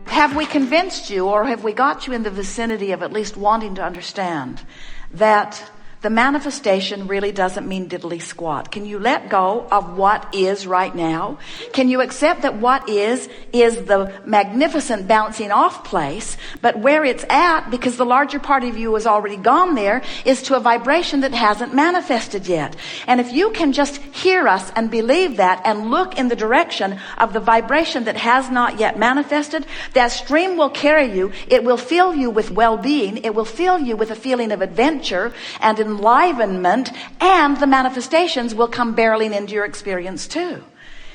Have we convinced you, or have we got you in the vicinity of at least wanting to understand that the manifestation really doesn't mean diddly squat? Can you let go of what is right now? Can you accept that what is the magnificent bouncing off place, but where it's at, because the larger part of you has already gone there, is to a vibration that hasn't manifested yet. And if you can just hear us and believe that and look in the direction of the vibration that has not yet manifested, that stream will carry you. It will fill you with well-being. It will fill you with a feeling of adventure and enlivenment, and the manifestations will come barreling into your experience too.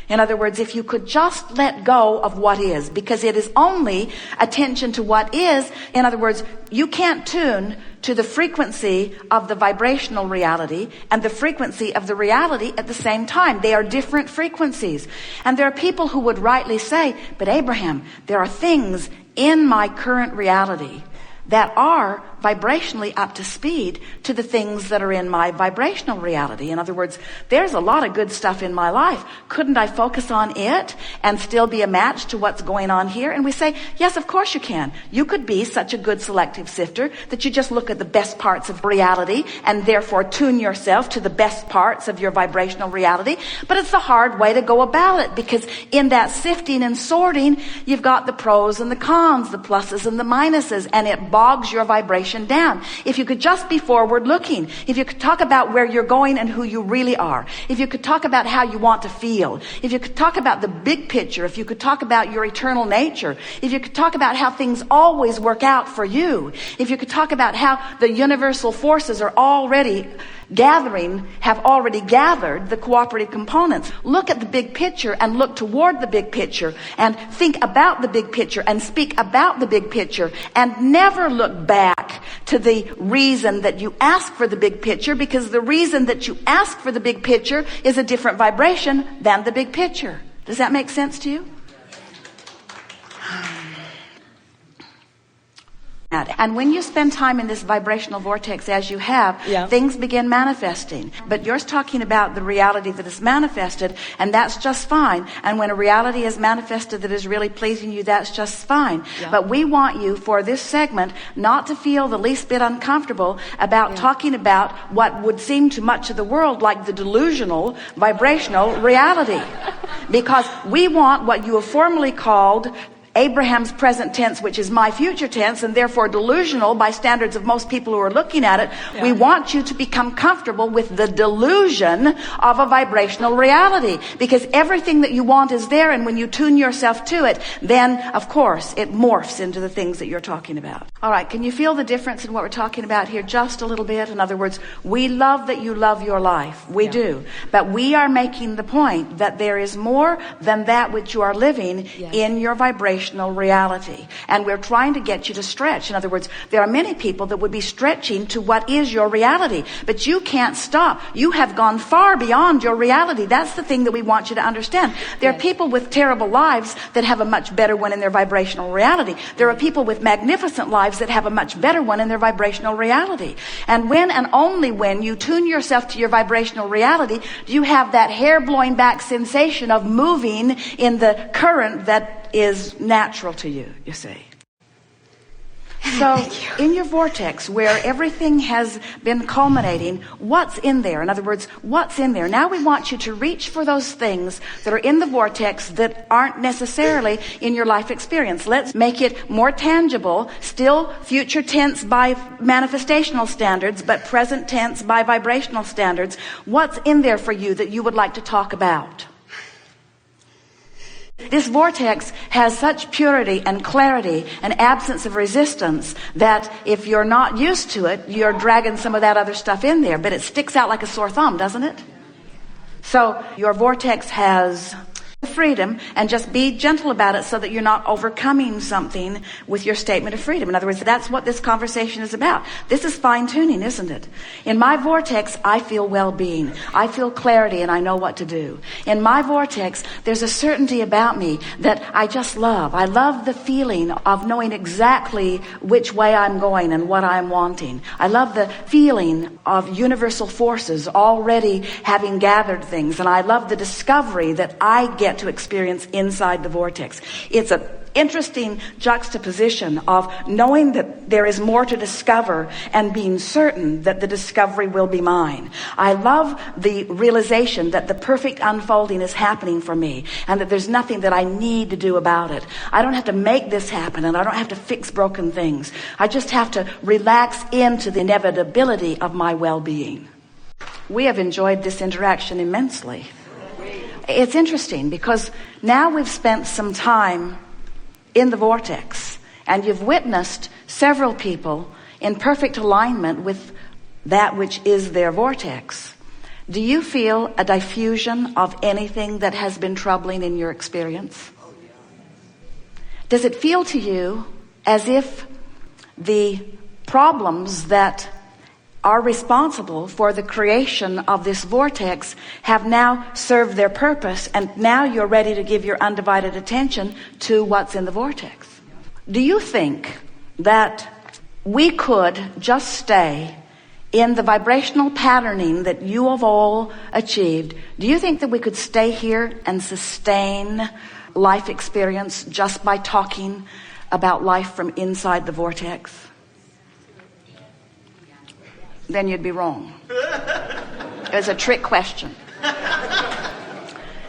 In other words, if you could just let go of what is, because it is only attention to what is. In other words, you can't tune to the frequency of the vibrational reality and the frequency of the reality at the same time. They are different frequencies. And there are people who would rightly say, but Abraham, there are things in my current reality that are vibrationally up to speed to the things that are in my vibrational reality. In other words, there's a lot of good stuff in my life. Couldn't I focus on it and still be a match to what's going on here? And we say, yes, of course you can. You could be such a good selective sifter that you just look at the best parts of reality and therefore tune yourself to the best parts of your vibrational reality. But it's the hard way to go about it, because in that sifting and sorting, you've got the pros and the cons, the pluses and the minuses, and it bogs your vibration down. If you could just be forward looking, if you could talk about where you're going and who you really are, if you could talk about how you want to feel, if you could talk about the big picture, if you could talk about your eternal nature, if you could talk about how things always work out for you, if you could talk about how the universal forces are already have already gathered the cooperative components. Look at the big picture and look toward the big picture and think about the big picture and speak about the big picture, and never look back to the reason that you ask for the big picture, because the reason that you ask for the big picture is a different vibration than the big picture. Does that make sense to you? And when you spend time in this vibrational vortex as you have, things begin manifesting. But you're talking about the reality that is manifested, and that's just fine. And when a reality is manifested that is really pleasing you, that's just fine. But we want you, for this segment, not to feel the least bit uncomfortable about talking about what would seem to much of the world like the delusional vibrational reality. Because we want what you have formerly called Abraham's present tense, which is my future tense, and therefore delusional by standards of most people who are looking at it. We want you to become comfortable with the delusion of a vibrational reality, because everything that you want is there, and when you tune yourself to it, then of course it morphs into the things that you're talking about. All right, can you feel the difference in what we're talking about here just a little bit? In other words, we love that you love your life. We do. But we are making the point that there is more than that which you are living in your vibration reality. And we're trying to get you to stretch. In other words, there are many people that would be stretching to what is your reality, but you can't stop. You have gone far beyond your reality. That's the thing that we want you to understand. There are people with terrible lives that have a much better one in their vibrational reality. There are people with magnificent lives that have a much better one in their vibrational reality. And when and only when you tune yourself to your vibrational reality, do you have that hair blowing back sensation of moving in the current that is natural to you, you see. So in your vortex, where everything has been culminating, what's in there? In other words, what's in there? Now we want you to reach for those things that are in the vortex that aren't necessarily in your life experience. Let's make it more tangible, still future tense by manifestational standards, but present tense by vibrational standards. What's in there for you that you would like to talk about? This vortex has such purity and clarity and absence of resistance that if you're not used to it, you're dragging some of that other stuff in there. But it sticks out like a sore thumb, doesn't it? So your vortex has freedom, and just be gentle about it so that you're not overcoming something with your statement of freedom. In other words, that's what this conversation is about. This is fine-tuning, isn't it? In my vortex, I feel well-being. I feel clarity, and I know what to do. In my vortex, there's a certainty about me that I just love. I love the feeling of knowing exactly which way I'm going and what I'm wanting. I love the feeling of universal forces already having gathered things, and I love the discovery that I get get to experience inside the vortex. It's an interesting juxtaposition of knowing that there is more to discover and being certain that the discovery will be mine. I love the realization that the perfect unfolding is happening for me and that there's nothing that I need to do about it. I don't have to make this happen and I don't have to fix broken things. I just have to relax into the inevitability of my well-being. We have enjoyed this interaction immensely. It's interesting because now we've spent some time in the vortex, and you've witnessed several people in perfect alignment with that which is their vortex. Do you feel a diffusion of anything that has been troubling in your experience? Does it feel to you as if the problems that are responsible for the creation of this vortex have now served their purpose, and now you're ready to give your undivided attention to what's in the vortex? Do you think that we could just stay in the vibrational patterning that you have all achieved? Do you think that we could stay here and sustain life experience just by talking about life from inside the vortex? Then you'd be wrong. It's a trick question.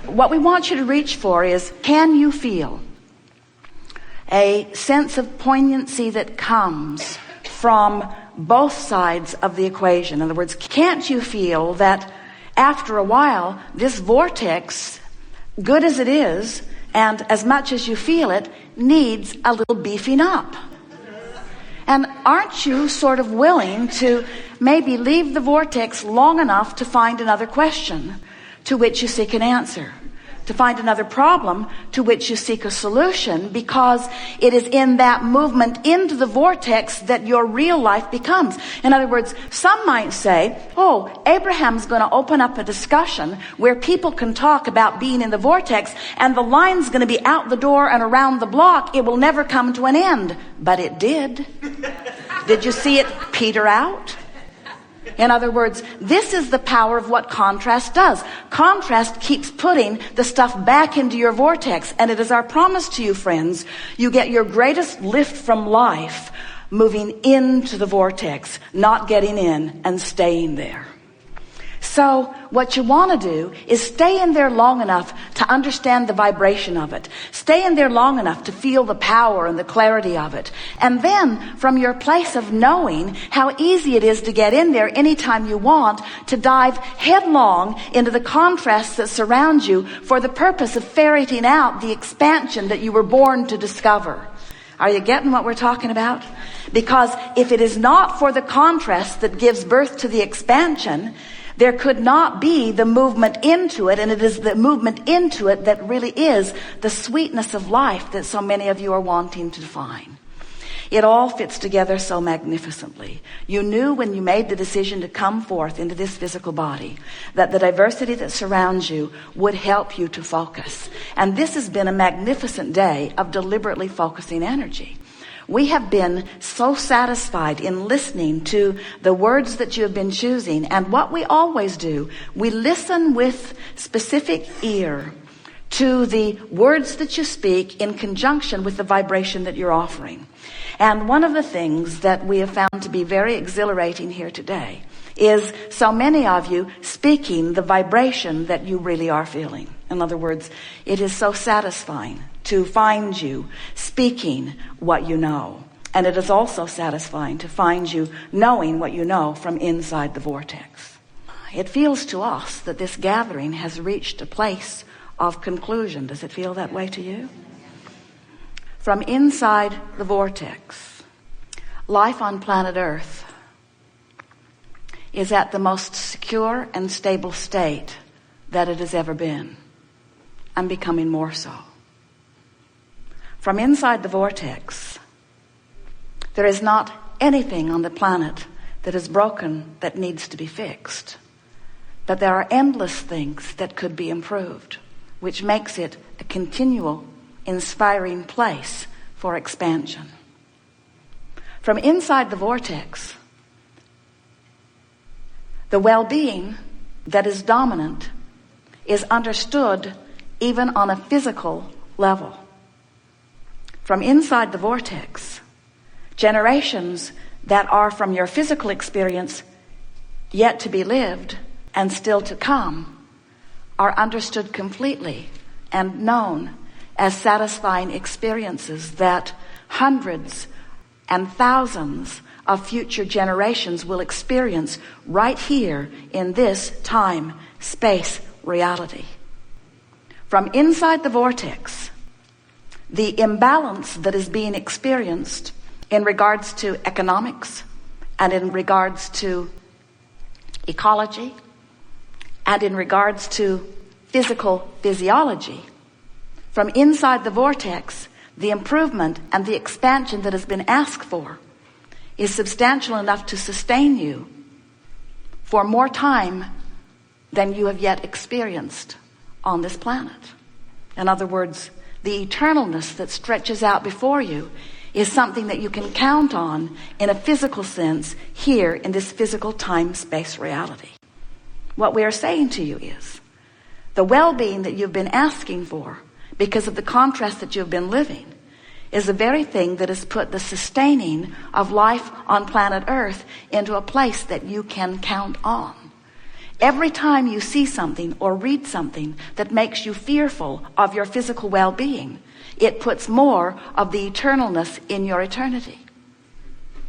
What we want you to reach for is, can you feel a sense of poignancy that comes from both sides of the equation? In other words, can't you feel that after a while, this vortex, good as it is, and as much as you feel it, needs a little beefing up? And aren't you sort of willing to maybe leave the vortex long enough to find another question to which you seek an answer, to find another problem to which you seek a solution, because it is in that movement into the vortex that your real life becomes. In other words, some might say, oh, Abraham's going to open up a discussion where people can talk about being in the vortex, and the line's going to be out the door and around the block. It will never come to an end. But it did. Did you see it peter out? In other words, this is the power of what contrast does. Contrast keeps putting the stuff back into your vortex. And it is our promise to you, friends, you get your greatest lift from life moving into the vortex, not getting in and staying there. So what you want to do is stay in there long enough to understand the vibration of it. Stay in there long enough to feel the power and the clarity of it. And then from your place of knowing how easy it is to get in there anytime you want, to dive headlong into the contrasts that surround you for the purpose of ferreting out the expansion that you were born to discover. Are you getting what we're talking about? Because if it is not for the contrast that gives birth to the expansion, there could not be the movement into it, and it is the movement into it that really is the sweetness of life that so many of you are wanting to find. It all fits together so magnificently. You knew when you made the decision to come forth into this physical body that the diversity that surrounds you would help you to focus. And this has been a magnificent day of deliberately focusing energy. We have been so satisfied in listening to the words that you have been choosing. And what we always do, we listen with specific ear to the words that you speak in conjunction with the vibration that you're offering. And one of the things that we have found to be very exhilarating here today is so many of you speaking the vibration that you really are feeling. In other words, it is so satisfying to find you speaking what you know. And it is also satisfying to find you knowing what you know from inside the vortex. It feels to us that this gathering has reached a place of conclusion. Does it feel that way to you? From inside the vortex, life on planet Earth is at the most secure and stable state that it has ever been, and becoming more so. From inside the vortex, there is not anything on the planet that is broken that needs to be fixed. But there are endless things that could be improved, which makes it a continual, inspiring place for expansion. From inside the vortex, the well-being that is dominant is understood even on a physical level. From inside the vortex, generations that are from your physical experience yet to be lived and still to come are understood completely and known as satisfying experiences that hundreds and thousands of future generations will experience right here in this time-space reality. From inside the vortex, the imbalance that is being experienced in regards to economics and in regards to ecology and in regards to physical physiology, from inside the vortex, the improvement and the expansion that has been asked for is substantial enough to sustain you for more time than you have yet experienced on this planet. In other words, the eternalness that stretches out before you is something that you can count on in a physical sense here in this physical time-space reality. What we are saying to you is the well-being that you've been asking for because of the contrast that you've been living is the very thing that has put the sustaining of life on planet Earth into a place that you can count on. Every time you see something or read something that makes you fearful of your physical well-being, it puts more of the eternalness in your eternity.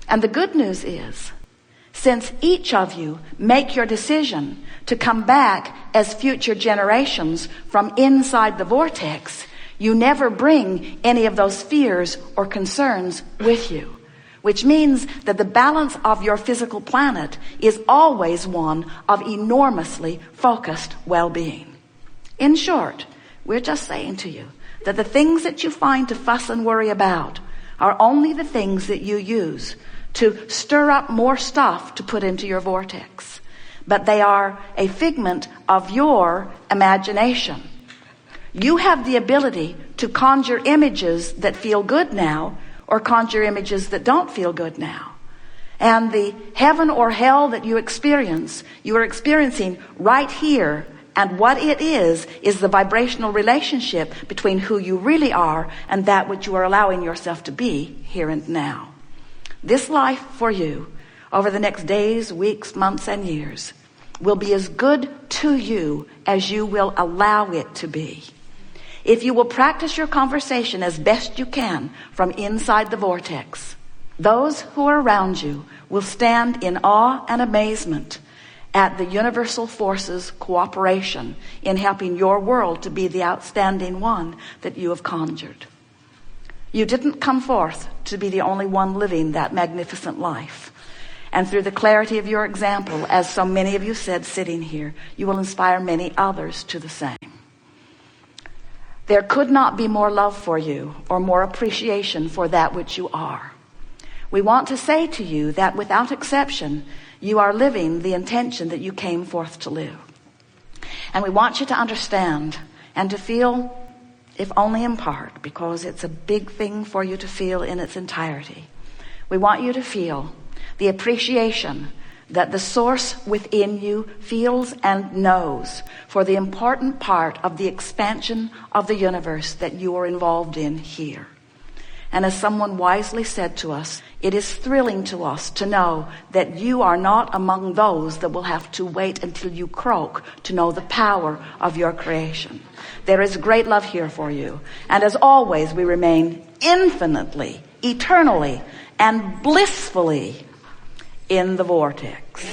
And the good news is, since each of you make your decision to come back as future generations from inside the vortex, you never bring any of those fears or concerns with you, which means that the balance of your physical planet is always one of enormously focused well-being. In short, we're just saying to you that the things that you find to fuss and worry about are only the things that you use to stir up more stuff to put into your vortex. But they are a figment of your imagination. You have the ability to conjure images that feel good now or conjure images that don't feel good now. And the heaven or hell that you are experiencing right here. And what it is the vibrational relationship between who you really are and that which you are allowing yourself to be here and now. This life for you over the next days, weeks, months, and years will be as good to you as you will allow it to be. If you will practice your conversation as best you can from inside the vortex, those who are around you will stand in awe and amazement at the universal forces' cooperation in helping your world to be the outstanding one that you have conjured. You didn't come forth to be the only one living that magnificent life. And through the clarity of your example, as so many of you said sitting here, you will inspire many others to the same. There could not be more love for you or more appreciation for that which you are. We want to say to you that without exception, you are living the intention that you came forth to live. And we want you to understand and to feel, if only in part, because it's a big thing for you to feel in its entirety. We want you to feel the appreciation that the source within you feels and knows for the important part of the expansion of the universe that you are involved in here. And as someone wisely said to us, it is thrilling to us to know that you are not among those that will have to wait until you croak to know the power of your creation. There is great love here for you. And as always, we remain infinitely, eternally, and blissfully in the vortex.